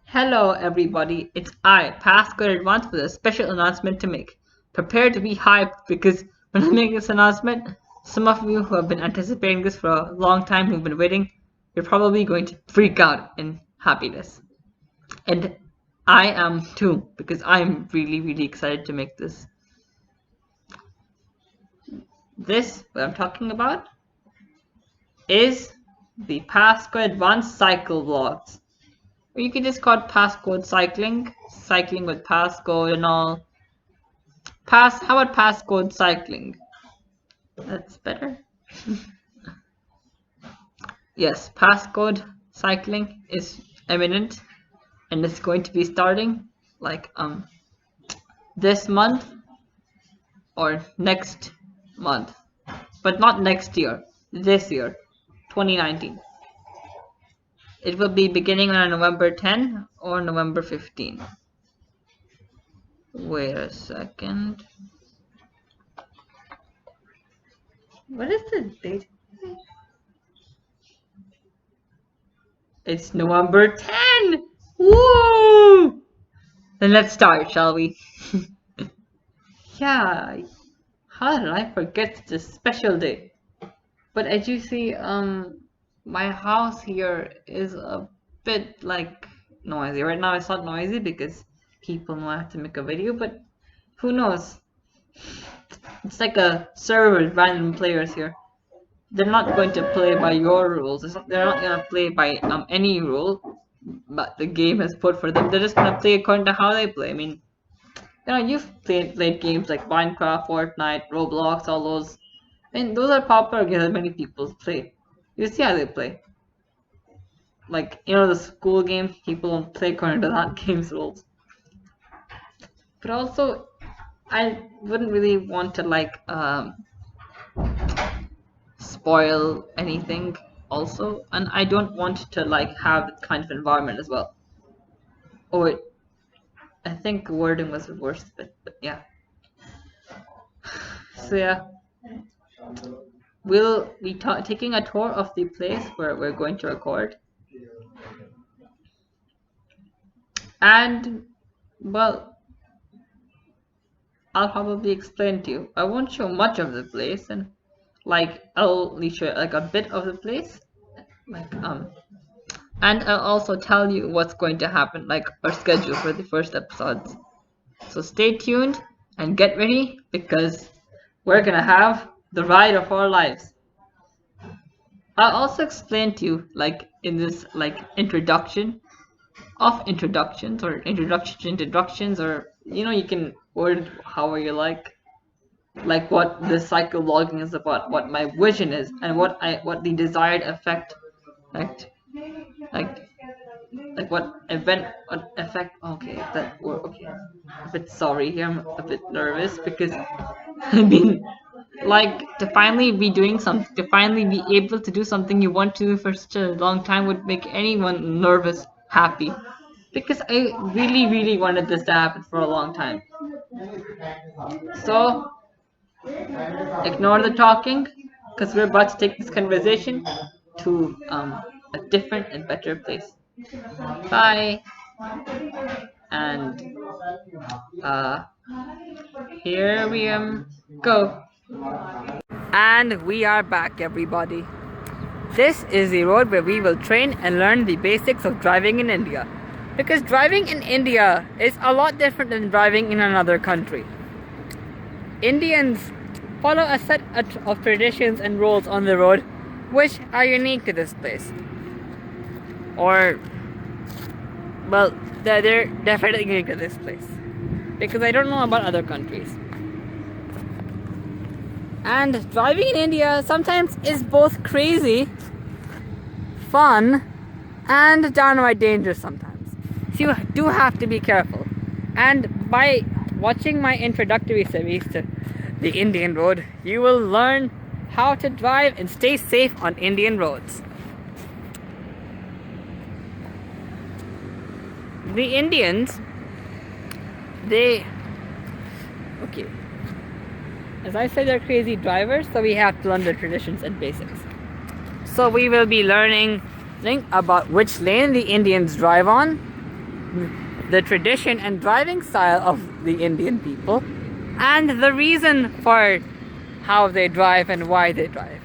Hello everybody, it's I, PasscodeAdvance, with a special announcement to make. Prepare to be hyped because when I make this announcement, some of you who have been anticipating this for a long time, who've been waiting, you're probably going to freak out in happiness. And I am too, because I'm really excited to make this. What I'm talking about, is the PasscodeAdvance cycle vlogs. Or you can just call it passcode cycling with passcode and all. How about passcode cycling? That's better. Yes, passcode cycling is imminent, and it's going to be starting like this month or next month, but not next year. This year, 2019. It will be beginning on November 10 or November 15. Wait a second. What is the date? It's November 10! Woo! Then let's start, shall we? Yeah, how did I forget this special day? But as you see, my house here is a bit like noisy. Right now it's not noisy because people know I have to make a video, but who knows? It's like a server with random players here. They're not going to play by your rules. They're not going to play by any rule but the game has put for them. They're just going to play according to how they play. I mean, you've played games like Minecraft, Fortnite, Roblox, all those. I mean, those are popular games that many people play. You see how they play. Like, the school game, people don't play according to that game's rules. But also, I wouldn't really want to spoil anything also, and I don't want to have that kind of environment as well. Oh wait, I think wording was the worst bit, but yeah. So yeah, we'll be taking a tour of the place where we're going to record, and well, I'll probably explain to you. I won't show much of the place, and I'll only show a bit of the place, and I'll also tell you what's going to happen, our schedule for the first episodes. So stay tuned and get ready because we're gonna have the ride of our lives. I'll also explain to you in this introduction of introductions, or introduction to introductions, or you can word it however you like what this cycle logging is about, what my vision is, and what the desired effect okay, a bit sorry here, I'm a bit nervous because I've been to finally be doing something, to finally be able to do something you want to do for such a long time would make anyone nervous happy, because I really wanted this to happen for a long time. So ignore the talking, because we're about to take this conversation to a different and better place. Bye. And here we go. And we are back, everybody. This is the road where we will train and learn the basics of driving in India. Because driving in India is a lot different than driving in another country. Indians follow a set of traditions and rules on the road which are unique to this place. Or, well, they're definitely unique to this place. Because I don't know about other countries. And driving in India sometimes is both crazy, fun, and downright dangerous sometimes. So you do have to be careful. And by watching my introductory series to the Indian road, you will learn how to drive and stay safe on Indian roads. The Indians, as I said, they're crazy drivers, so we have to learn their traditions and basics. So we will be learning about which lane the Indians drive on, the tradition and driving style of the Indian people, and the reason for how they drive and why they drive.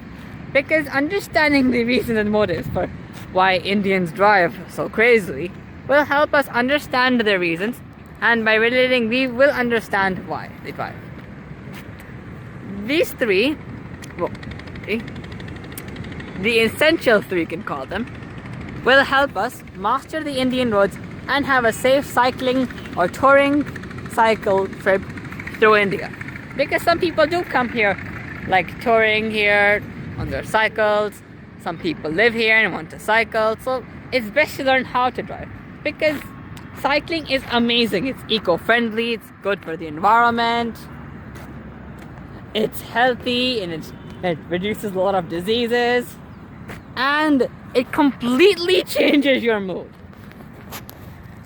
Because understanding the reasons and motives for why Indians drive so crazily will help us understand their reasons, and by relating, we will understand why they drive. These three, the essential three, you can call them, will help us master the Indian roads and have a safe cycling or touring cycle trip through India. Because some people do come here, like touring here on their cycles. Some people live here and want to cycle. So it's best to learn how to drive. Because cycling is amazing. It's eco-friendly, it's good for the environment, it's healthy, and it reduces a lot of diseases. And it completely changes your mood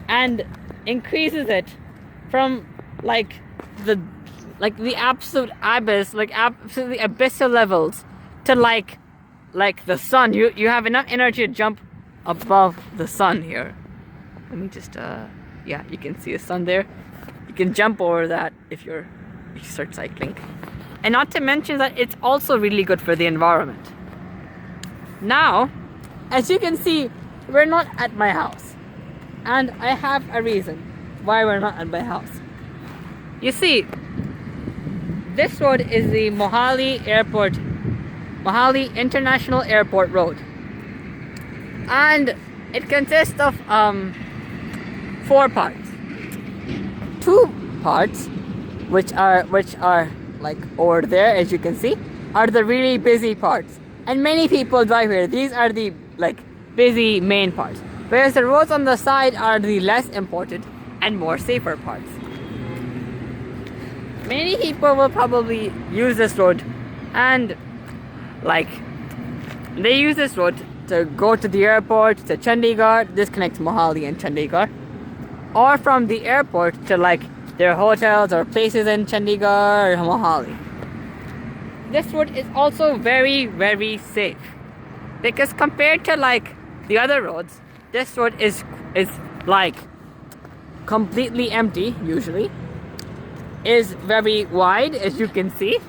and increases it from the absolute abyss, absolutely abyssal levels, to like the sun. You have enough energy to jump above the sun here. Let me just yeah, you can see the sun there. You can jump over that if you start cycling. And not to mention that it's also really good for the environment. Now, as you can see, we're not at my house, and I have a reason why we're not at my house. You see, this road is the Mohali International Airport Road, and it consists of 4 parts. 2 parts, which are like over there, as you can see, are the really busy parts. And many people drive here. These are the busy main parts. Whereas the roads on the side are the less important and more safer parts. Many people will probably use this road, and they use this road to go to the airport, to Chandigarh. This connects Mohali and Chandigarh. Or from the airport to their hotels or places in Chandigarh or Mohali. This road is also very, very safe, because compared to the other roads, this road is completely empty usually, is very wide, as you can see,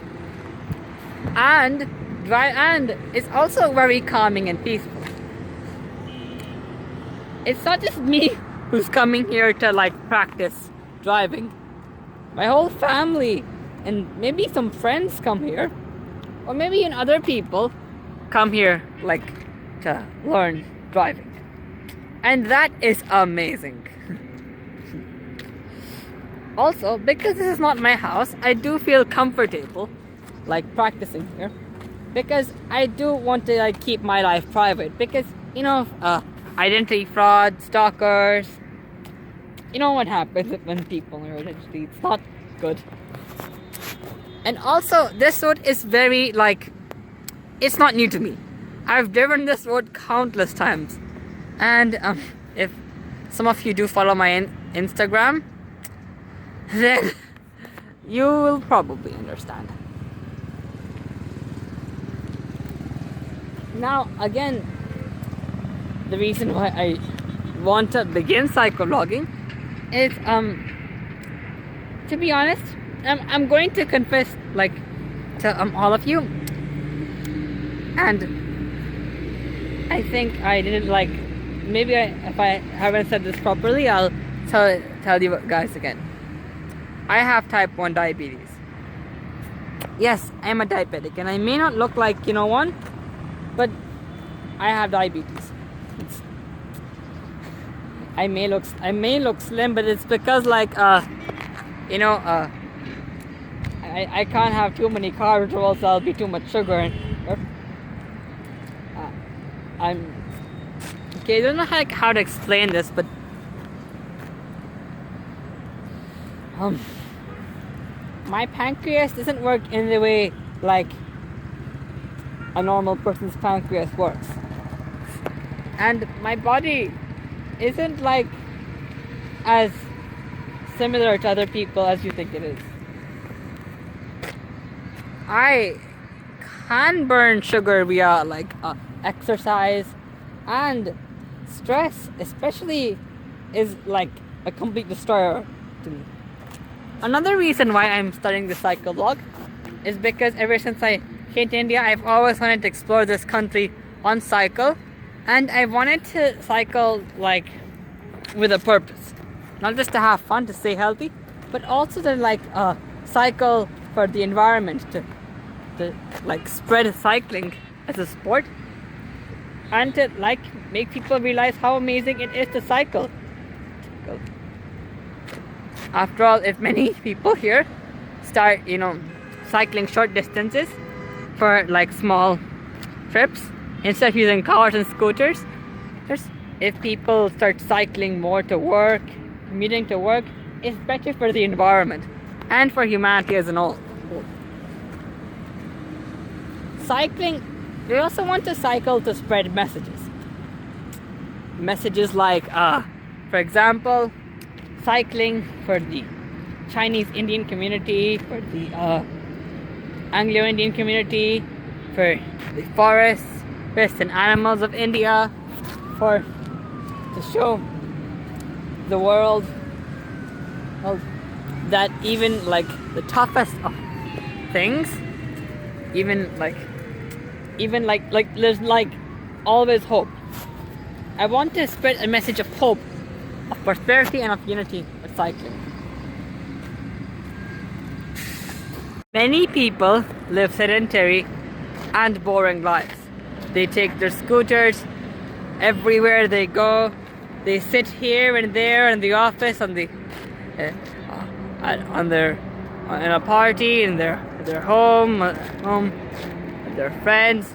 and it's also very calming and peaceful. It's not just me who's coming here to practice driving. My whole family and maybe some friends come here, or maybe even other people come here to learn driving, and that is amazing. Also, because this is not my house, I do feel comfortable practicing here, because I do want to keep my life private, because identity fraud, stalkers, you know what happens when people are identity, it's not good. And also, this road is very it's not new to me. I've driven this road countless times, and if some of you do follow my Instagram, then you will probably understand. Now, again, the reason why I want to begin cyclelogging is, to be honest, I'm going to confess to all of you, and I think I didn't maybe if I haven't said this properly, I'll tell you guys again. I have type 1 diabetes. Yes, I'm a diabetic, and I may not look like one, but I have diabetes. I may look slim, but it's because I can't have too many carbs, or else I'll be too much sugar. And I'm okay. I don't know how to explain this, but my pancreas doesn't work in the way a normal person's pancreas works, and my body isn't as similar to other people as you think it is. I can burn sugar via exercise, and stress especially is a complete destroyer to me. Another reason why I'm starting the cycle vlog is because ever since I came to India, I've always wanted to explore this country on cycle, and I wanted to cycle like with a purpose, not just to have fun, to stay healthy, but also to like cycle for the environment, to like spread cycling as a sport, and to like make people realize how amazing it is to cycle. After all, if many people here start, cycling short distances for like small trips instead of using cars and scooters, if people start cycling more to work, commuting to work, it's better for the environment and for humanity as a whole. Cycling, we also want to cycle to spread messages. Messages like, for example, cycling for the Chinese Indian community, for the Anglo-Indian community, for the forests and animals of India, to show the world that even like the toughest of things, even like there's like always hope. I want to spread a message of hope, of prosperity, and of unity with cycling. Many people live sedentary and boring lives. They take their scooters everywhere they go. They sit here and there in the office, in a party, in their home, with their friends.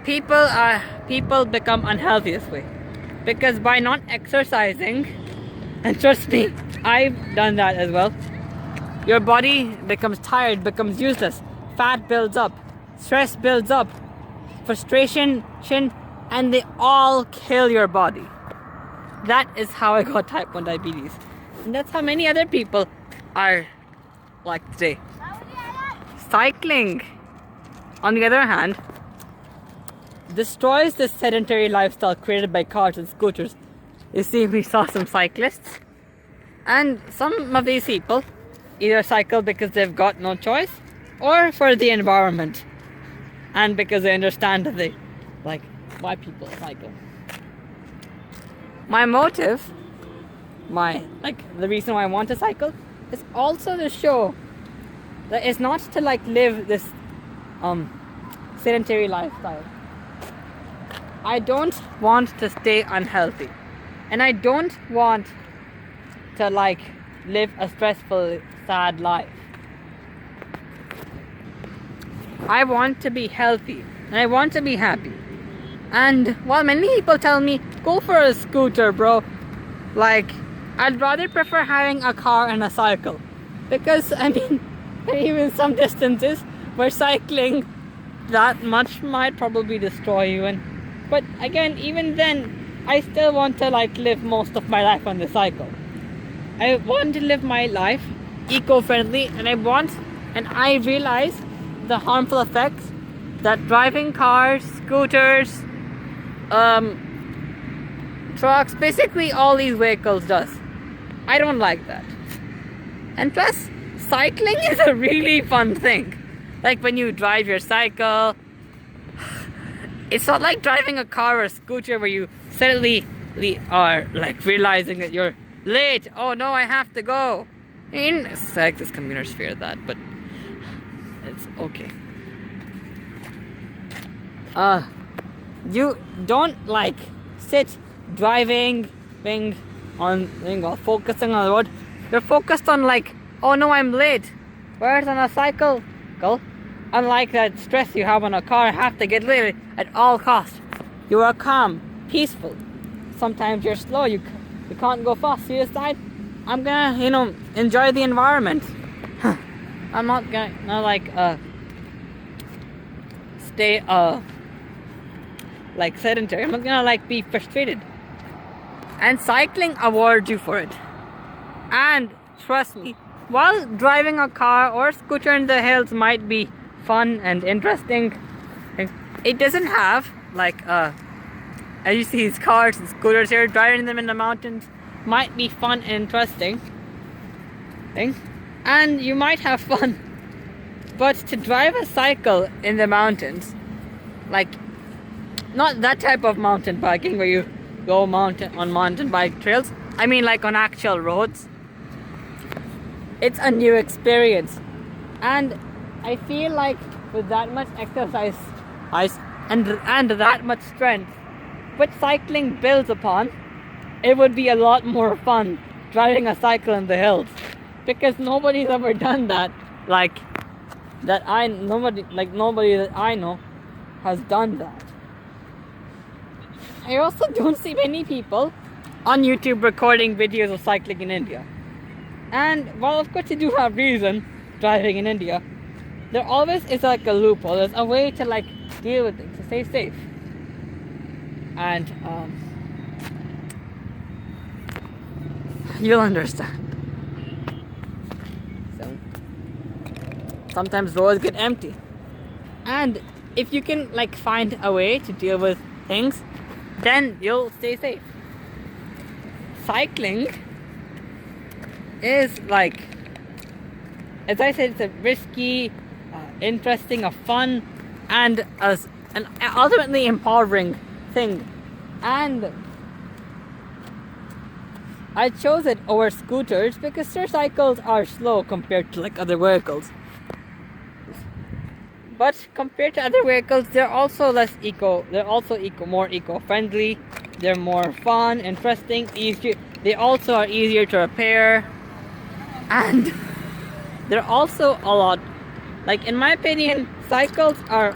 People become unhealthy this way because by not exercising, and trust me, I've done that as well, your body becomes tired, becomes useless, fat builds up, stress builds up, frustration, and they all kill your body. That is how I got type 1 diabetes. And that's how many other people are like today. Cycling, on the other hand, destroys this sedentary lifestyle created by cars and scooters. You see, we saw some cyclists, and some of these people either cycle because they've got no choice, or for the environment, and because they understand that they like why people cycle. My motive, the reason why I want to cycle is also to show that it's not to like live this sedentary lifestyle. I don't want to stay unhealthy, and I don't want to like live a stressful, sad life. I want to be healthy and I want to be happy. And while many people tell me, go for a scooter, bro, like I'd rather prefer having a car and a cycle, because I mean, even some distances where cycling that much might probably destroy you. But again, even then, I still want to like live most of my life on the cycle. I want to live my life eco-friendly, and I realize the harmful effects that driving cars, scooters, trucks, basically all these vehicles does. I don't like that. And plus, cycling is a really fun thing. Like when you drive your cycle, it's not like driving a car or a scooter where you suddenly are like realizing that you're late. Oh no, I have to go. In cyclist commuters fear that, but it's okay. You don't like sit driving while focusing on the road. You're focused on like, oh no, I'm late. Whereas on a cycle, unlike that stress you have on a car, I have to get late at all costs. You are calm, peaceful. Sometimes you're slow, you can't go fast. So you decide, I'm gonna, enjoy the environment. I'm not gonna stay like sedentary. I'm not gonna like be frustrated. And cycling awards you for it. And trust me, while driving a car or scooter in the hills might be fun and interesting, it doesn't have like as you see these cars and scooters here, driving them in the mountains, might be fun and interesting thing, and you might have fun. But to drive a cycle in the mountains, like not that type of mountain biking where you go on mountain bike trails, I mean like on actual roads, it's a new experience. And I feel like with that much exercise and that much strength which cycling builds upon, it would be a lot more fun driving a cycle in the hills, because nobody's ever done that. Nobody that I know has done that. I also don't see many people on YouTube recording videos of cycling in India. And while of course you do have reason driving in India, there always is like a loophole. There's a way to like deal with it, to stay safe. And you'll understand. So sometimes roads get empty, and if you can like find a way to deal with things, then you'll stay safe. Cycling is like, as I said, it's a risky, interesting, a fun, and an ultimately empowering thing. And I chose it over scooters because their cycles are slow compared to like other vehicles. But compared to other vehicles, they're also more eco-friendly. They're more fun, interesting, easier. They also are easier to repair, and they're also a lot. Like in my opinion, cycles are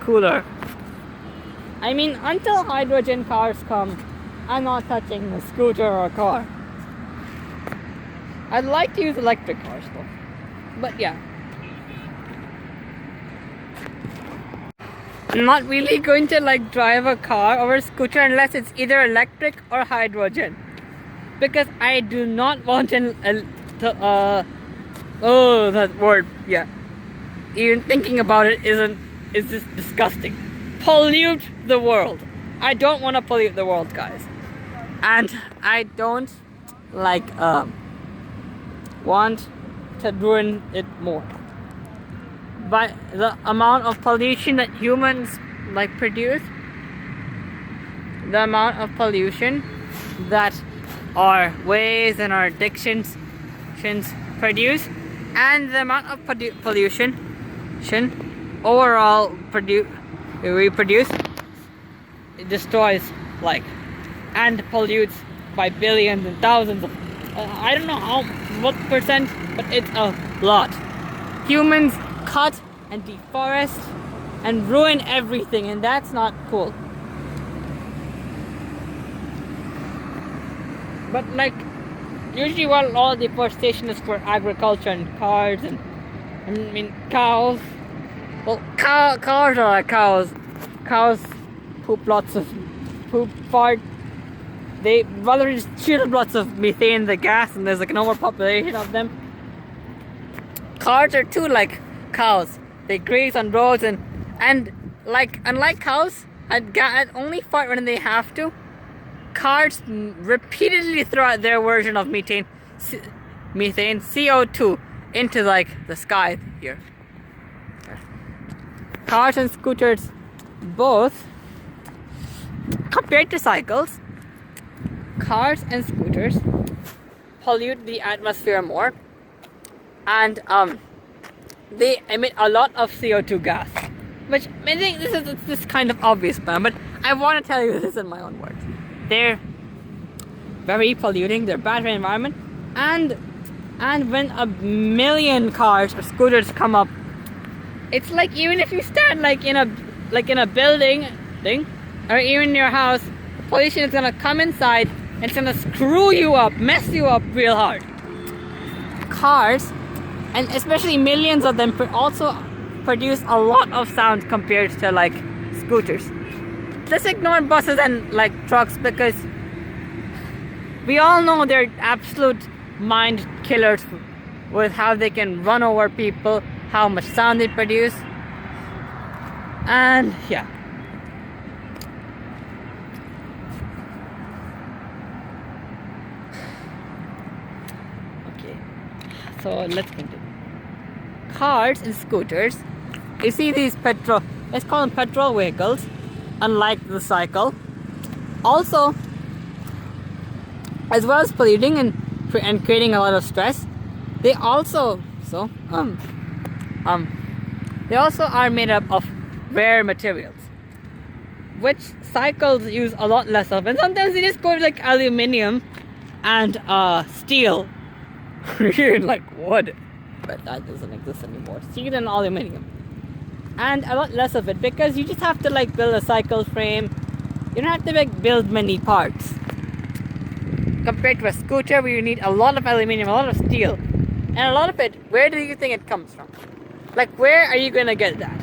cooler. I mean, until hydrogen cars come, I'm not touching a scooter or a car. I'd like to use electric cars though. But yeah. I'm not really going to like drive a car or a scooter unless it's either electric or hydrogen. Because I do not want that word, yeah. Even thinking about it is just disgusting. Pollute the world. I don't want to pollute the world, guys. And I don't like want to ruin it more. But the amount of pollution that humans like produce, the amount of pollution that our ways and our addictions produce, and the amount of pollution overall we produce, it destroys like and pollutes by billions and thousands of I don't know what percent, but it's a lot. Humans cut and deforest and ruin everything, and that's not cool. But like usually while all deforestation is for agriculture and cars and I mean cows. Well, cars are like cows. Cows poop lots of fart. They rather just shoot up lots of methane, the gas, and there's like an overpopulation of them. Cars are too like cows. They graze on roads and like unlike cows, only fart when they have to. Cars repeatedly throw out their version of methane, CO2, into like the sky here. Cars and scooters, both, compared to cycles, cars and scooters pollute the atmosphere more, and they emit a lot of CO2 gas, which I think this is kind of obvious, but I want to tell you this in my own words. They're very polluting. They're bad for the environment, and when a million cars or scooters come up, it's like even if you stand like in a building thing, or even in your house, the pollution is gonna come inside and it's gonna screw you up, mess you up real hard. Cars, and especially millions of them, also produce a lot of sound compared to like scooters. Let's ignore buses and like trucks, because we all know they're absolute mind killers with how they can run over people, how much sound they produce, and yeah. Okay, so let's continue. Cars and scooters, you see these let's call them petrol vehicles, unlike the cycle. Also, as well as polluting and creating a lot of stress, they also they also are made up of rare materials, which cycles use a lot less of, and sometimes they just go with like aluminium and steel, like wood, but that doesn't exist anymore. Steel and aluminium, and a lot less of it, because you just have to like build a cycle frame. You don't have to like build many parts compared to a scooter, where you need a lot of aluminium, a lot of steel, and a lot of it. Where do you think it comes from? Like, where are you gonna get that?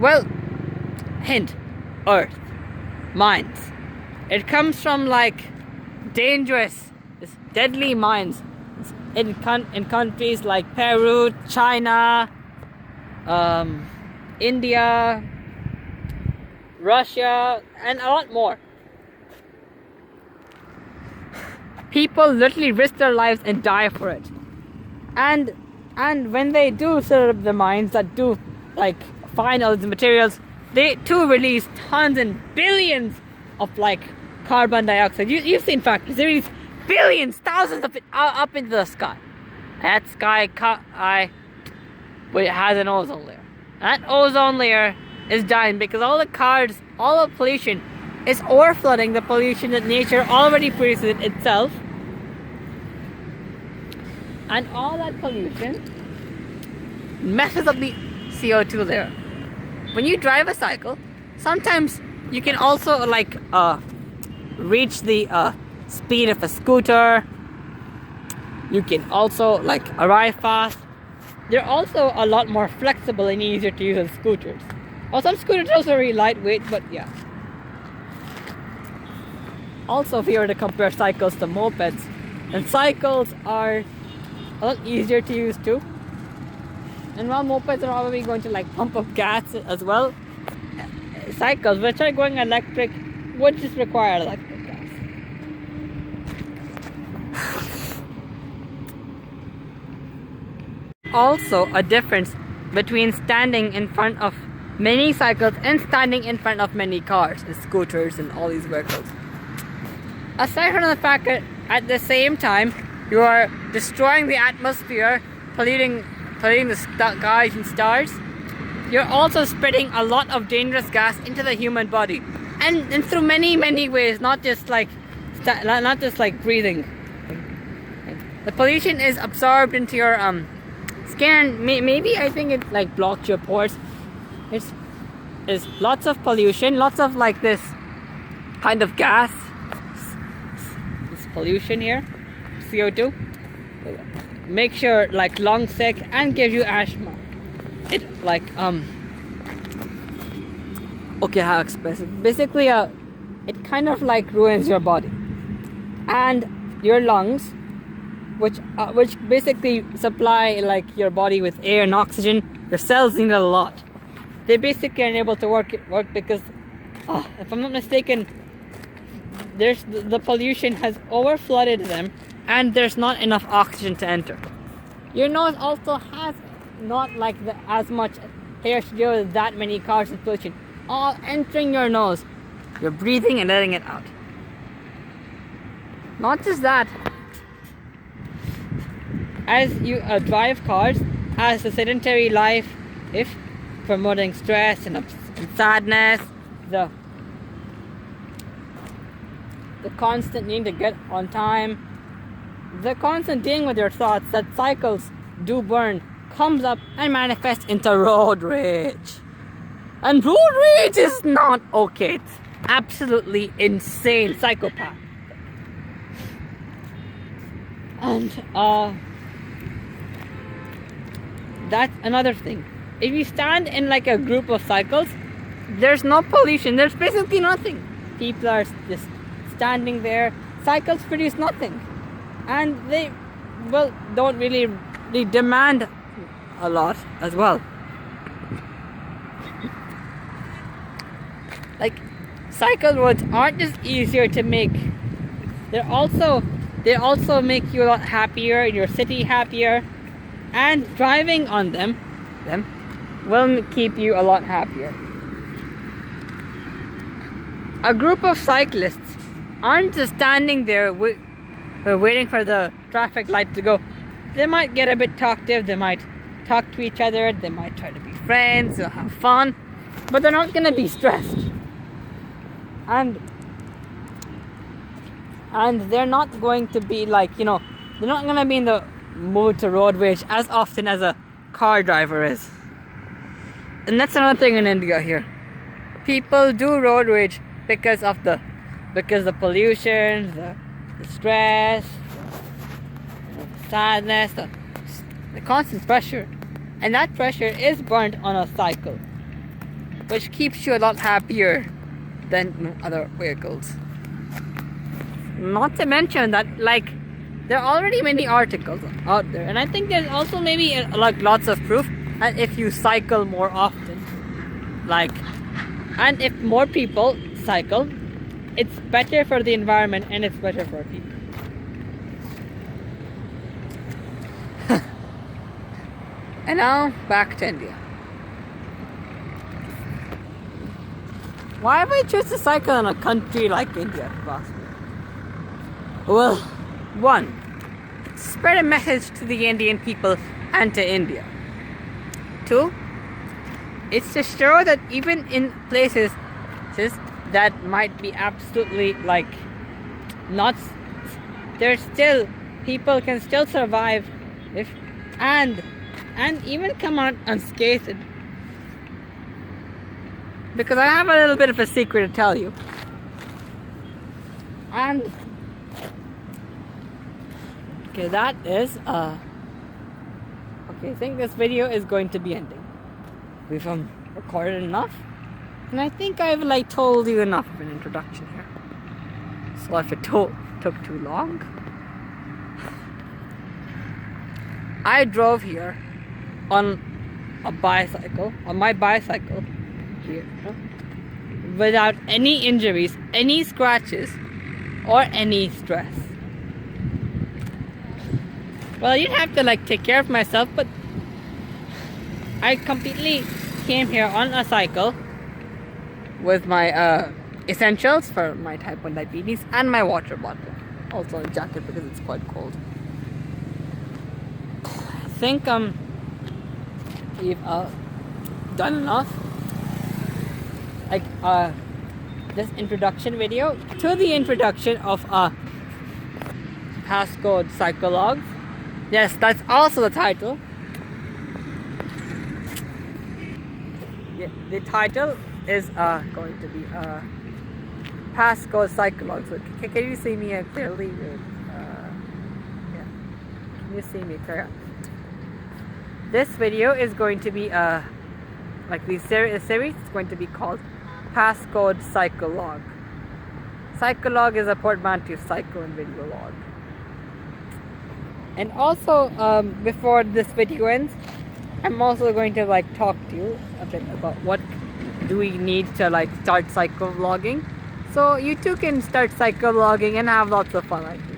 Well, hint: Earth, mines. It comes from like dangerous, deadly mines in countries like Peru, China, India, Russia, and a lot more. People literally risk their lives and die for it. And when they do set up the mines that do like find all the materials, they too release tons and billions of like carbon dioxide. You've seen factories, they release billions, thousands of it up into the sky. That sky but it has an ozone layer. That ozone layer is dying because all the cars, all the pollution is overflooding the pollution that nature already produces itself. And all that pollution messes up the CO2 layer. When you drive a cycle, sometimes you can also like reach the speed of a scooter. You can also like arrive fast. They're also a lot more flexible and easier to use than scooters. Well, some scooters are also very lightweight, but yeah. Also, if you were to compare cycles to mopeds, and cycles are a lot easier to use too. And while mopeds are probably going to like pump up gas as well, cycles which are going electric would just require electric gas. Also, a difference between standing in front of many cycles and standing in front of many cars and scooters and all these vehicles. Aside from the fact that at the same time you are destroying the atmosphere, polluting the skies and stars, you're also spreading a lot of dangerous gas into the human body, and through many ways, not just like breathing. The pollution is absorbed into your skin. Maybe I think it like blocks your pores. It's lots of pollution, lots of like this kind of gas, this pollution here, CO2. Makes your like lungs sick and gives you asthma. It like okay, how expressive. Basically, it kind of like ruins your body and your lungs, which basically supply like your body with air and oxygen. Your cells need it a lot. They basically are unable to work because, if I'm not mistaken, the pollution has overflooded them, and there's not enough oxygen to enter. Your nose also has not like as much hair to deal with that many cars and pollution all entering your nose. You're breathing and letting it out. Not just that, as you drive cars, as a sedentary life, if promoting stress and sadness, the constant need to get on time, the constant dealing with your thoughts that cycles do burn, comes up and manifests into road rage. And road rage is not okay. It's absolutely insane. Psychopath. And that's another thing. If you stand in like a group of cycles, there's no pollution. There's basically nothing. People are just standing there. Cycles produce nothing. And they, well, don't really demand a lot as well. Like, cycle roads aren't just easier to make, they're also they also make you a lot happier, your city happier, and driving on them will keep you a lot happier. A group of cyclists aren't just standing there waiting for the traffic light to go. They might get a bit talkative, they might talk to each other, they might try to be friends, they'll have fun, but they're not gonna be stressed. And they're not going to be like, they're not gonna be in the mood to road rage as often as a car driver is. And that's another thing in India here. People do road rage because the pollution, the stress, the sadness, the constant pressure. And that pressure is burnt on a cycle, which keeps you a lot happier than other vehicles. Not to mention that, there are already many articles out there, and I think there's also maybe lots of proof that if you cycle more often, and if more people cycle, it's better for the environment and it's better for people. And now back to India. Why would I choose to cycle in a country like India? Well, one, spread a message to the Indian people and to India. Two, it's to show that even in places that might be absolutely not, there's still, people can still survive and even come out unscathed. Because I have a little bit of a secret to tell you. And okay, that is okay, I think this video is going to be ending. We've recorded enough, and I think I've told you enough of an introduction here. So if it took too long, I drove here on my bicycle here, without any injuries, any scratches, or any stress. Well, you'd have to take care of myself, but I completely came here on a cycle with my essentials for my type 1 diabetes and my water bottle. Also a jacket because it's quite cold. I think we've done enough. This introduction video to the introduction of PasscodeCycleLogs. Yes, that's also the title. Yeah, the title is going to be PasscodeCycleLogs. So, can you see me clearly? Yeah. Can you see me clearly? This video is going to be the series is going to be called PasscodeCycleLog. Cyclelog is a portmanteau, cycle and video log. And also, before this video ends, I'm also going to talk to you a bit about what do we need to start cycle vlogging, so you too can start cycle vlogging and have lots of fun like me.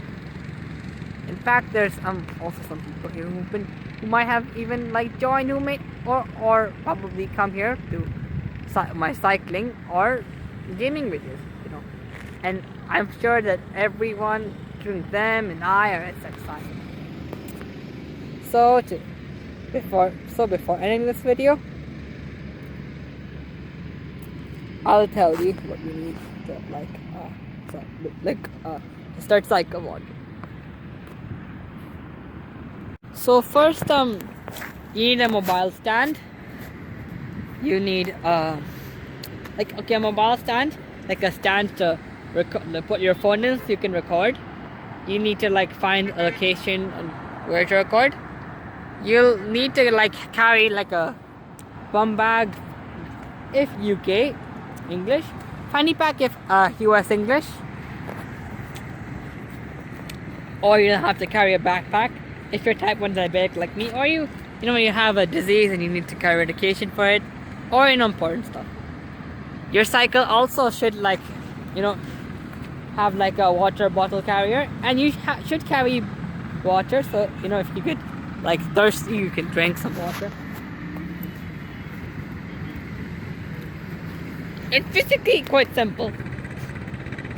In fact, there's also some people here who might have even joined, who may or probably come here to my cycling or gaming videos, and I'm sure that everyone, including them and I, are excited. So before ending this video, I'll tell you what you need to start cycle vlogging. So first, you need a mobile stand. You need a mobile stand, a stand to put your phone in so you can record. You need to find a location where to record. You'll need to carry a bum bag if UK English, fanny pack if US English, or you'll have to carry a backpack if you're type 1 diabetic like me, or you have a disease and you need to carry medication for it, or important stuff. Your cycle also should have like a water bottle carrier, and you should carry water, so you know, if you get like thirsty, you can drink some water. It's basically quite simple.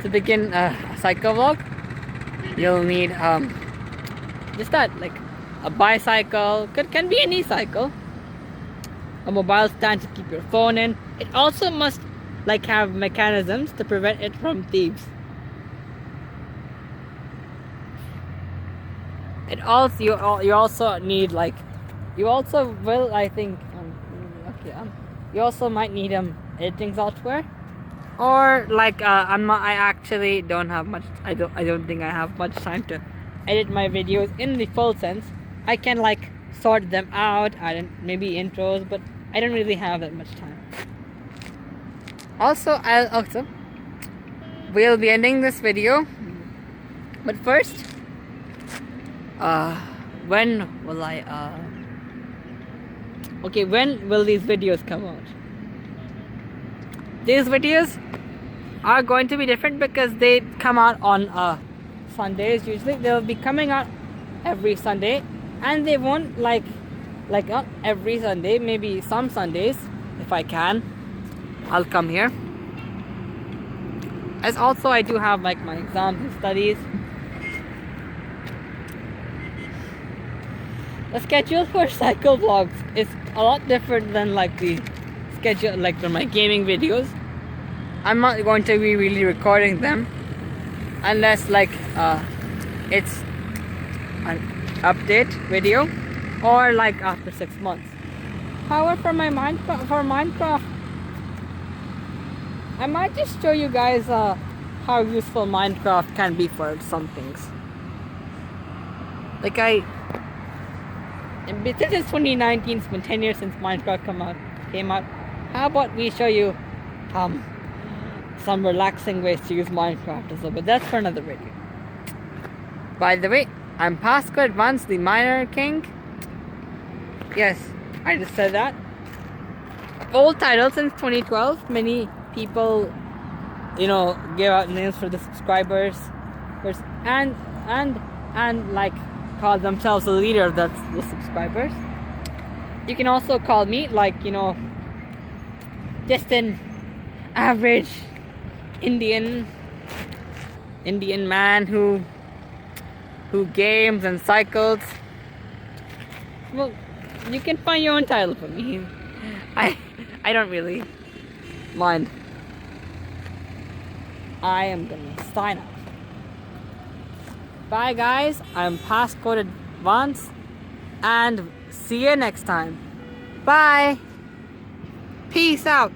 To begin a cycle vlog, you'll need just that, like a bicycle, can be any cycle, a mobile stand to keep your phone in. It also must like have mechanisms to prevent it from thieves. It also you also need like, you also will, I think, you also might need editing software, or like I actually don't have much. I don't think I have much time to edit my videos in the full sense. I can like sort them out, maybe intros, but I don't really have that much time. Also, we'll be ending this video, but first, when will when will these videos come out? These videos are going to be different because they come out on Sundays. Usually they'll be coming out every Sunday, and they won't like not every Sunday, maybe some Sundays. If I can, I'll come here. As also I do have like my exams and studies. The schedule for cycle vlogs is a lot different than like the schedule like for my gaming videos. I'm not going to be really recording them unless like it's an update video or like after 6 months. However, for Minecraft, I might just show you guys how useful Minecraft can be for some things. Like this is 2019, it's been 10 years since Minecraft came out. How about we show you some relaxing ways to use Minecraft as well, but that's for another video. By the way, I'm PasscodeAdvance, the Miner King. Yes, I just said that. Old title since 2012. Many people, you know, give out names for the subscribers, and like call themselves the leader of the subscribers. You can also call me like, you know, just an average Indian man who games and cycles. Well, you can find your own title for me. I don't really mind. I am gonna sign up. Bye guys, I'm PasscodeAdvance, and see you next time. Bye. Peace out.